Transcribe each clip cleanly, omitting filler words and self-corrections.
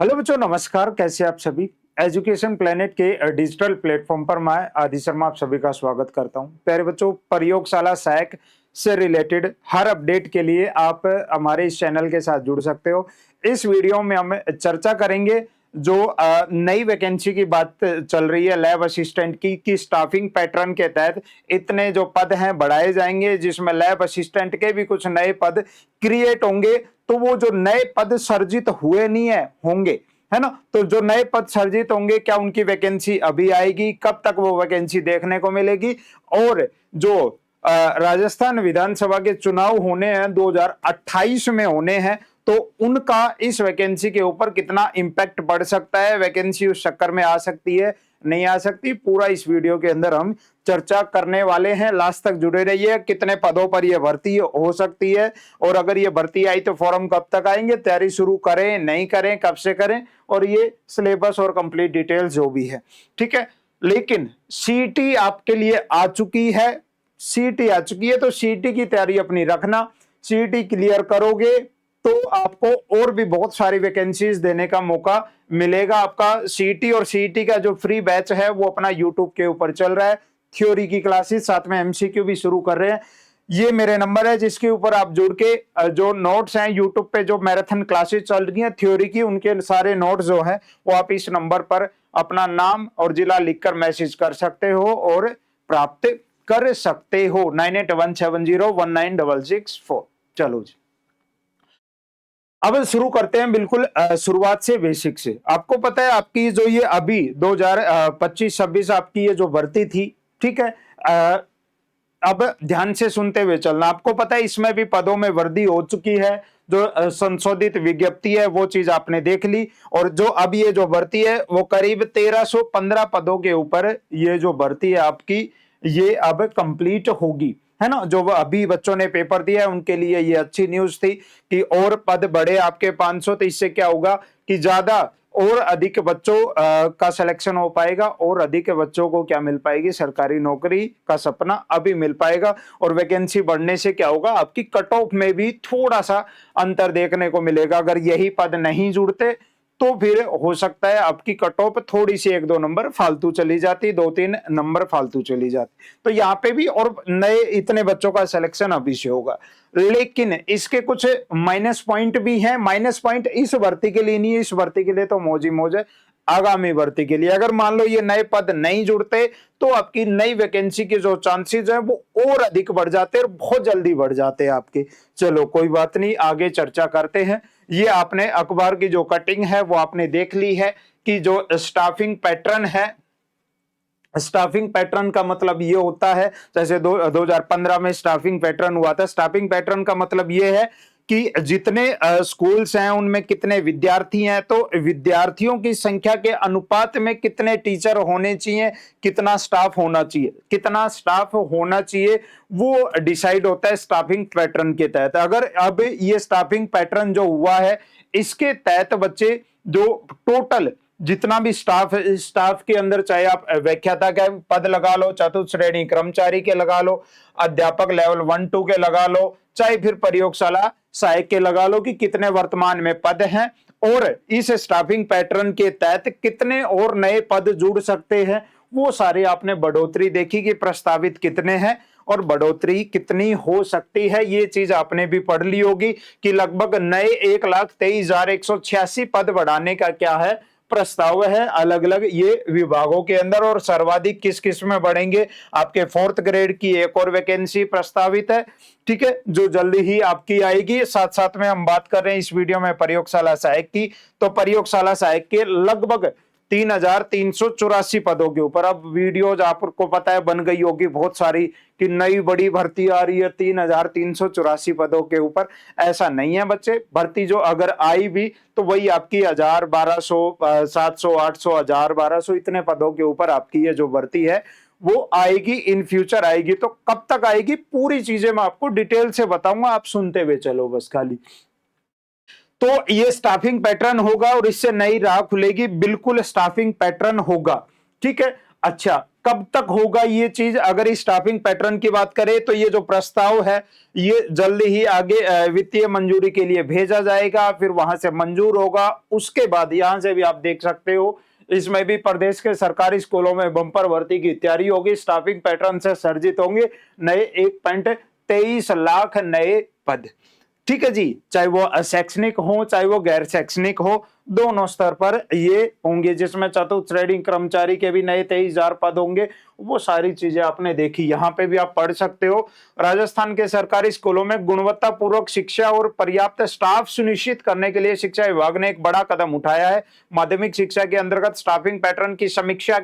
Hello बच्चों, नमस्कार। कैसे आप सभी। एजुकेशन प्लेनेट के डिजिटल प्लेटफॉर्म पर मैं आदि शर्मा आप सभी का स्वागत करता हूं। प्यारे बच्चों, प्रयोगशाला सहायक से रिलेटेड हर अपडेट के लिए आप हमारे इस चैनल के साथ जुड़ सकते हो। इस वीडियो में हम चर्चा करेंगे जो नई वैकेंसी की बात चल रही है लैब असिस्टेंट की, कि स्टाफिंग पैटर्न के तहत इतने जो पद हैं बढ़ाए जाएंगे, जिसमें लैब असिस्टेंट के भी कुछ नए पद क्रिएट होंगे। तो वो जो नए पद सर्जित हुए नहीं है होंगे, है ना, तो जो नए पद सर्जित होंगे क्या उनकी वैकेंसी अभी आएगी, कब तक वो वैकेंसी देखने को मिलेगी, और जो राजस्थान विधानसभा के चुनाव होने हैं 2028 में होने हैं, तो उनका इस वैकेंसी के ऊपर कितना इंपैक्ट पड़ सकता है, वैकेंसी उस चक्कर में आ सकती है नहीं आ सकती, पूरा इस वीडियो के अंदर हम चर्चा करने वाले हैं। लास्ट तक जुड़े रहिए। कितने पदों पर यह भर्ती हो सकती है, और अगर ये भर्ती आई तो फॉर्म कब तक आएंगे, तैयारी शुरू करें नहीं करें, कब से करें, और ये सिलेबस और कंप्लीट डिटेल्स जो भी है, ठीक है। लेकिन सीटी आपके लिए आ चुकी है, सीटी आ चुकी है, तो सीटी की तैयारी अपनी रखना। सीटी क्लियर करोगे तो आपको और भी बहुत सारी वैकेंसीज देने का मौका मिलेगा। आपका सीटी और सीटी का जो फ्री बैच है वो अपना यूट्यूब के ऊपर चल रहा है। थ्योरी की क्लासेस, साथ में एमसीक्यू भी शुरू कर रहे हैं। ये मेरे नंबर है जिसके ऊपर आप जुड़ के जो नोट्स हैं यूट्यूब पे, जो मैराथन क्लासेस चल रही हैं थ्योरी की, उनके सारे नोट्स जो हैं वो आप इस नंबर पर अपना नाम और जिला लिखकर मैसेज कर सकते हो और प्राप्त कर सकते हो। 9817019664। चलो जी, अब शुरू करते हैं बिल्कुल शुरुआत से, बेसिक से। आपको पता है आपकी जो ये अभी 2025-26 आपकी ये जो भर्ती थी, ठीक है, अब ध्यान से सुनते हुए चलना। आपको पता है इसमें भी पदों में वृद्धि हो चुकी है। जो संशोधित विज्ञप्ति है वो चीज आपने देख ली, और जो अब ये जो भर्ती है वो करीब 1315 पदों के ऊपर ये जो भर्ती है आपकी, ये अब कंप्लीट होगी, है ना। जो अभी बच्चों ने पेपर दिया है उनके लिए ये अच्छी न्यूज थी कि और पद बढ़े आपके 500। तो इससे क्या होगा कि ज्यादा और अधिक बच्चों का सिलेक्शन हो पाएगा, और अधिक बच्चों को क्या मिल पाएगी, सरकारी नौकरी का सपना अभी मिल पाएगा। और वैकेंसी बढ़ने से क्या होगा, आपकी कट ऑफ में भी थोड़ा सा अंतर देखने को मिलेगा। अगर यही पद नहीं जुड़ते तो फिर हो सकता है आपकी कट ऑफ थोड़ी सी 1-2 नंबर फालतू चली जाती, 2-3 नंबर फालतू चली जाती। तो यहाँ पे भी और नए इतने बच्चों का सिलेक्शन अभी से होगा। लेकिन इसके कुछ माइनस पॉइंट भी हैं। माइनस पॉइंट इस भर्ती के लिए नहीं है, इस भर्ती के लिए तो मौज ही मौज है। आगामी भर्ती के लिए अगर मान लो ये नए पद नहीं जुड़ते तो आपकी नई वैकेंसी के जो चांसेस हैं वो और अधिक बढ़ जाते हैं, और बहुत जल्दी बढ़ जाते हैं आपके। चलो कोई बात नहीं, आगे चर्चा करते हैं। ये आपने अखबार की जो कटिंग है वो आपने देख ली है कि जो स्टाफिंग पैटर्न है, स्टाफिंग पैटर्न का मतलब ये होता है, जैसे 2015 में स्टाफिंग पैटर्न हुआ था। स्टाफिंग पैटर्न का मतलब ये है कि जितने स्कूल्स हैं उनमें कितने विद्यार्थी हैं, तो विद्यार्थियों की संख्या के अनुपात में कितने टीचर होने चाहिए, कितना स्टाफ होना चाहिए, कितना स्टाफ होना चाहिए, वो डिसाइड होता है स्टाफिंग पैटर्न के तहत। अगर अब ये स्टाफिंग पैटर्न जो हुआ है इसके तहत बच्चे जो टोटल जितना भी स्टाफ है, स्टाफ के अंदर चाहे आप व्याख्याता का पद लगा लो, चतुर्थ श्रेणी कर्मचारी के लगा लो, अध्यापक लेवल 1-2 के लगा लो, चाहे फिर प्रयोगशाला सहायक के लगा लो, कि कितने वर्तमान में पद हैं और इस स्टाफिंग पैटर्न के तहत कितने और नए पद जुड़ सकते हैं, वो सारे आपने बढ़ोतरी देखी कि प्रस्तावित कितने हैं और बढ़ोतरी कितनी हो सकती है। ये चीज आपने भी पढ़ ली होगी कि लगभग नए 1,23,186 पद बढ़ाने का क्या है, प्रस्ताव है अलग अलग ये विभागों के अंदर। और सर्वाधिक किस किस में बढ़ेंगे, आपके 4th ग्रेड की एक और वैकेंसी प्रस्तावित है, ठीक है, जो जल्दी ही आपकी आएगी। साथ साथ में हम बात कर रहे हैं इस वीडियो में प्रयोगशाला सहायक की, तो प्रयोगशाला सहायक के लगभग 3,384 पदों के ऊपर अब वीडियोज आपको पता है बन गई होगी बहुत सारी कि नई बड़ी भर्ती आ रही है 3,384 पदों के ऊपर। ऐसा नहीं है बच्चे, भर्ती जो अगर आई भी तो वही आपकी 1,000, 1,200, 700, 800, 1,000, 1,200 इतने पदों के ऊपर आपकी ये जो भर्ती है वो आएगी, इन फ्यूचर आएगी। तो कब तक आएगी पूरी चीजें मैं आपको डिटेल से बताऊंगा, आप सुनते हुए चलो बस खाली। तो ये स्टाफिंग पैटर्न होगा और इससे नई राह खुलेगी, बिल्कुल स्टाफिंग पैटर्न होगा, ठीक है। अच्छा, कब तक होगा ये चीज? अगर इस स्टाफिंग पैटर्न की बात करें तो ये जो प्रस्ताव है ये जल्दी ही आगे वित्तीय मंजूरी के लिए भेजा जाएगा, फिर वहां से मंजूर होगा। उसके बाद यहां से भी आप देख सकते हो, इसमें भी प्रदेश के सरकारी स्कूलों में बंपर भर्ती की तैयारी होगी। स्टाफिंग पैटर्न से सर्जित होंगे नए 1.23 लाख नए पद। ठीक है जी, चाहे वो शैक्षणिक हो चाहे वो गैर शैक्षणिक हो, दोनों स्तर पर ये होंगे, जिसमें चतुर्थ श्रेणी कर्मचारी के भी नए 23,000 पद होंगे। वो सारी चीजें आपने देखी, यहाँ पे भी आप पढ़ सकते हो। राजस्थान के सरकारी स्कूलों में गुणवत्तापूर्वक शिक्षा और पर्याप्त स्टाफ सुनिश्चित करने के लिए शिक्षा विभाग ने एक बड़ा कदम उठाया है। माध्यमिक शिक्षा के अंतर्गत स्टाफिंग पैटर्न की समीक्षा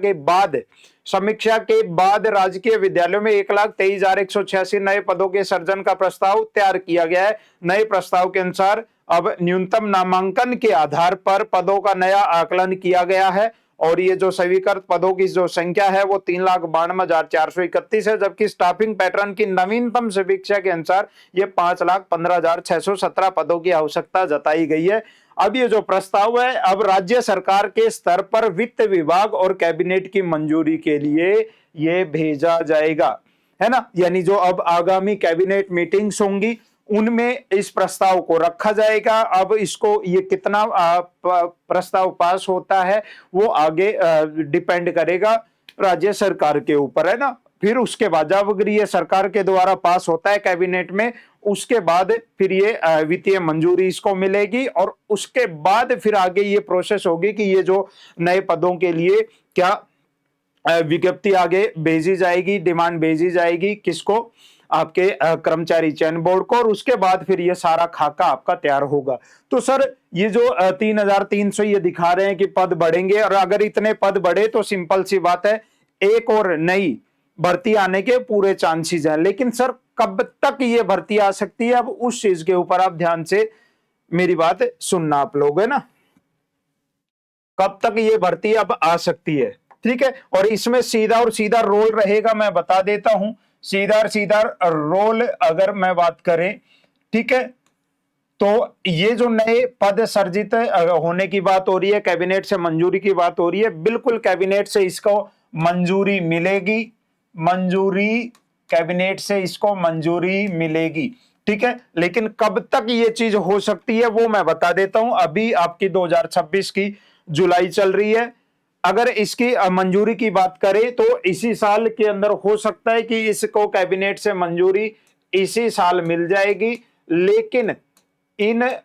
के बाद राजकीय विद्यालयों में 1,23,186 नए पदों के सृजन का प्रस्ताव तैयार किया गया है। नए प्रस्ताव के अनुसार अब न्यूनतम नामांकन के आधार पर पदों का नया आकलन किया गया है, और ये जो स्वीकृत पदों की जो संख्या है वो 3,92,431 है, जबकि स्टाफिंग पैटर्न की नवीनतम समीक्षा के अनुसार ये 5,15,617 पदों की आवश्यकता जताई गई है। अब ये जो प्रस्ताव है अब राज्य सरकार के स्तर पर वित्त विभाग और कैबिनेट की मंजूरी के लिए ये भेजा जाएगा, है ना। यानी जो अब आगामी कैबिनेट मीटिंग्स होंगी उनमें इस प्रस्ताव को रखा जाएगा। अब इसको ये कितना प्रस्ताव पास होता है वो आगे डिपेंड करेगा राज्य सरकार के ऊपर, है ना। फिर उसके बाद जब अगर ये सरकार के द्वारा पास होता है कैबिनेट में, उसके बाद फिर ये वित्तीय मंजूरी इसको मिलेगी, और उसके बाद फिर आगे ये प्रोसेस होगी कि ये जो नए पदों के लिए क्या विज्ञप्ति आगे भेजी जाएगी, डिमांड भेजी जाएगी, किसको? आपके कर्मचारी चयन बोर्ड को, और उसके बाद फिर ये सारा खाका आपका तैयार होगा। तो सर ये जो 3,300 ये दिखा रहे हैं कि पद बढ़ेंगे, और अगर इतने पद बढ़े तो सिंपल सी बात है एक और नई भर्ती आने के पूरे चांसेस हैं। लेकिन सर कब तक ये भर्ती आ सकती है, अब उस चीज के ऊपर आप ध्यान से मेरी बात सुनना आप लोग, है ना। कब तक ये भर्ती अब आ सकती है, ठीक है। और इसमें सीधा और सीधा रोल रहेगा, मैं बता देता हूं। सीधा और सीधा रोल अगर मैं बात करें, ठीक है, तो ये जो नए पद सर्जित होने की बात हो रही है, कैबिनेट से मंजूरी की बात हो रही है, बिल्कुल कैबिनेट से इसको मंजूरी मिलेगी, कैबिनेट से इसको मंजूरी मिलेगी, ठीक है। लेकिन कब तक ये चीज हो सकती है वो मैं बता देता हूं। अभी आपकी 2026 की जुलाई चल रही है, अगर इसकी मंजूरी की बात करें तो इसी साल के अंदर हो सकता है कि इसको कैबिनेट से मंजूरी इसी साल मिल जाएगी। लेकिन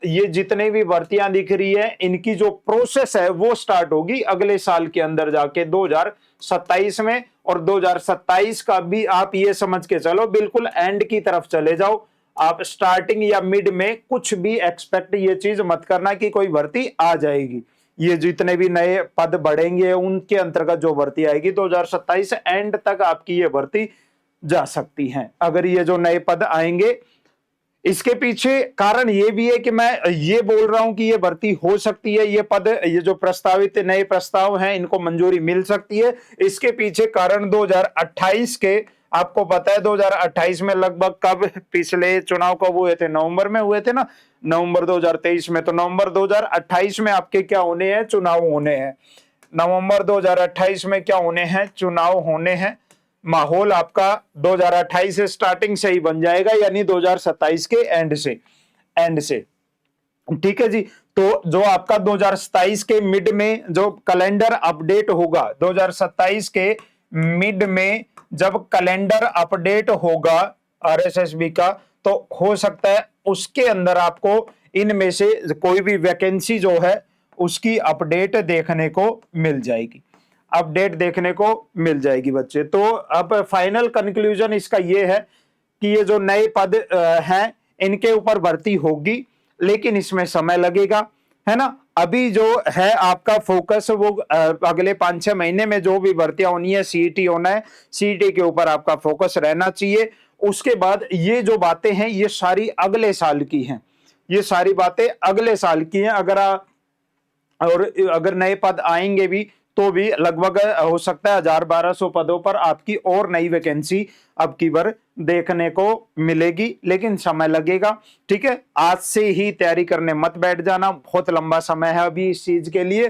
ये जितने भी भर्तियां दिख रही है इनकी जो प्रोसेस है वो स्टार्ट होगी अगले साल के अंदर जाके 2027 में, और 2027 का भी आप ये समझ के चलो बिल्कुल एंड की तरफ चले जाओ। आप स्टार्टिंग या मिड में कुछ भी एक्सपेक्ट ये चीज मत करना कि कोई भर्ती आ जाएगी। ये जितने भी नए पद बढ़ेंगे उनके अंतर्गत जो भर्ती आएगी 2027 एंड तक आपकी ये भर्ती जा सकती है, अगर ये जो नए पद आएंगे। इसके पीछे कारण ये भी है कि मैं ये बोल रहा हूं कि ये भर्ती हो सकती है, ये पद, ये जो प्रस्तावित नए प्रस्ताव हैं इनको मंजूरी मिल सकती है। इसके पीछे कारण 2028 के, आपको पता है 2028 में लगभग कब पिछले चुनाव कब हुए थे? नवंबर में हुए थे ना, नवंबर 2023 में। तो नवंबर 2028 में आपके क्या होने हैं? चुनाव होने हैं। नवंबर 2028 में क्या होने हैं? चुनाव होने हैं। माहौल आपका 2028 से स्टार्टिंग से ही बन जाएगा, यानी 2027 के एंड से, ठीक है जी। तो जो आपका 2027 के मिड में जो कैलेंडर अपडेट होगा, 2027 के मिड में जब कैलेंडर अपडेट होगा आरएसएसबी का, तो हो सकता है उसके अंदर आपको इनमें से कोई भी वैकेंसी जो है उसकी अपडेट देखने को मिल जाएगी, बच्चे। तो अब फाइनल कंक्लूजन इसका ये है कि ये जो नए पद हैं इनके ऊपर भर्ती होगी, लेकिन इसमें समय लगेगा, है ना। अभी जो है आपका फोकस वो अगले 5-6 महीने में जो भी भर्तियां होनी है, सीईटी होना है, सीईटी के ऊपर आपका फोकस रहना चाहिए। उसके बाद ये जो बातें हैं ये सारी अगले साल की हैं, और अगर नए पद आएंगे भी तो भी लगभग हो सकता है 1,000-1,200 पदों पर आपकी और नई वैकेंसी अब की बार देखने को मिलेगी, लेकिन समय लगेगा, ठीक है। आज से ही तैयारी करने मत बैठ जाना, बहुत लंबा समय है अभी इस चीज के लिए।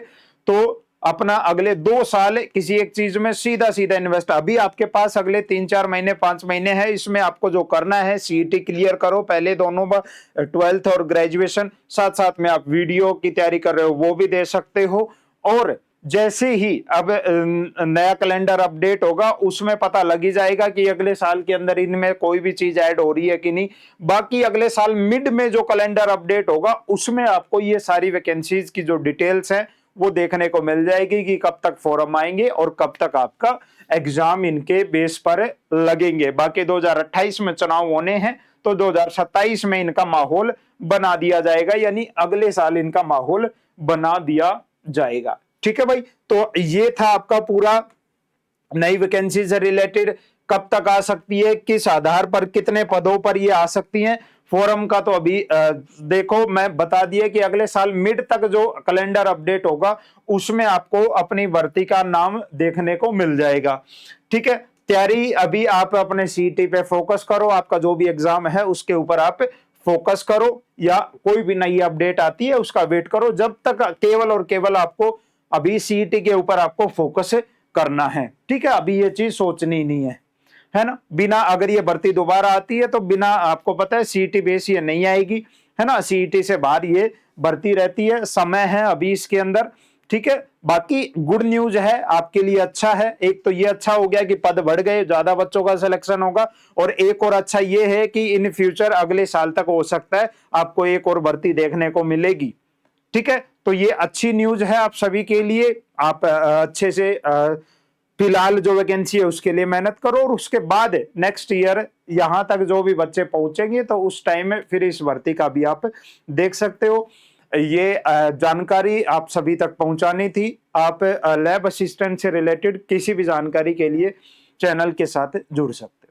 तो अपना अगले 2 साल किसी एक चीज में सीधा सीधा इन्वेस्ट। अभी आपके पास अगले 3-4 महीने 5 महीने है, इसमें आपको जो करना है सीईटी क्लियर करो पहले, दोनों 12th और ग्रेजुएशन, साथ साथ में आप वीडियो की तैयारी कर रहे हो वो भी दे सकते हो। और जैसे ही अब नया कैलेंडर अपडेट होगा उसमें पता लग ही जाएगा कि अगले साल के अंदर इनमें कोई भी चीज ऐड हो रही है कि नहीं। बाकी अगले साल मिड में जो कैलेंडर अपडेट होगा उसमें आपको ये सारी वैकेंसीज की जो डिटेल्स है वो देखने को मिल जाएगी कि कब तक फॉर्म आएंगे और कब तक आपका एग्जाम इनके बेस पर लगेंगे। बाकी 2028 में चुनाव होने हैं तो 2027 में इनका माहौल बना दिया जाएगा, यानी अगले साल इनका माहौल बना दिया जाएगा। ठीक है भाई, तो ये था आपका पूरा नई वैकेंसी से रिलेटेड, कब तक आ सकती है, किस आधार पर, कितने पदों पर ये आ सकती हैं। फोरम का तो अभी देखो मैं बता दिया कि अगले साल मिड तक जो कैलेंडर अपडेट होगा उसमें आपको अपनी भर्ती का नाम देखने को मिल जाएगा। ठीक है, तैयारी अभी आप अपने सीईटी पे फोकस करो, आपका जो भी एग्जाम है उसके ऊपर आप फोकस करो, या कोई भी नई अपडेट आती है उसका वेट करो, जब तक केवल और केवल आपको अभी सीईटी के ऊपर आपको फोकस करना है। ठीक है, अभी ये चीज सोचनी नहीं है ना। बिना, अगर ये भर्ती दोबारा आती है तो बिना, आपको पता है सीईटी बेस ये नहीं आएगी, है ना, सीईटी से बाहर ये भर्ती रहती है, समय है अभी इसके अंदर। ठीक है, बाकी गुड न्यूज है आपके लिए, अच्छा है। एक तो ये अच्छा हो गया कि पद बढ़ गए, ज्यादा बच्चों का सिलेक्शन होगा, और एक और अच्छा ये है कि इन फ्यूचर अगले साल तक हो सकता है आपको एक और भर्ती देखने को मिलेगी। ठीक है, तो ये अच्छी न्यूज है आप सभी के लिए। आप अच्छे से फिलहाल जो वैकेंसी है उसके लिए मेहनत करो, और उसके बाद नेक्स्ट ईयर यहां तक जो भी बच्चे पहुंचेंगे तो उस टाइम में फिर इस भर्ती का भी आप देख सकते हो। ये जानकारी आप सभी तक पहुंचानी थी। आप लैब असिस्टेंट से रिलेटेड किसी भी जानकारी के लिए चैनल के साथ जुड़ सकते हैं।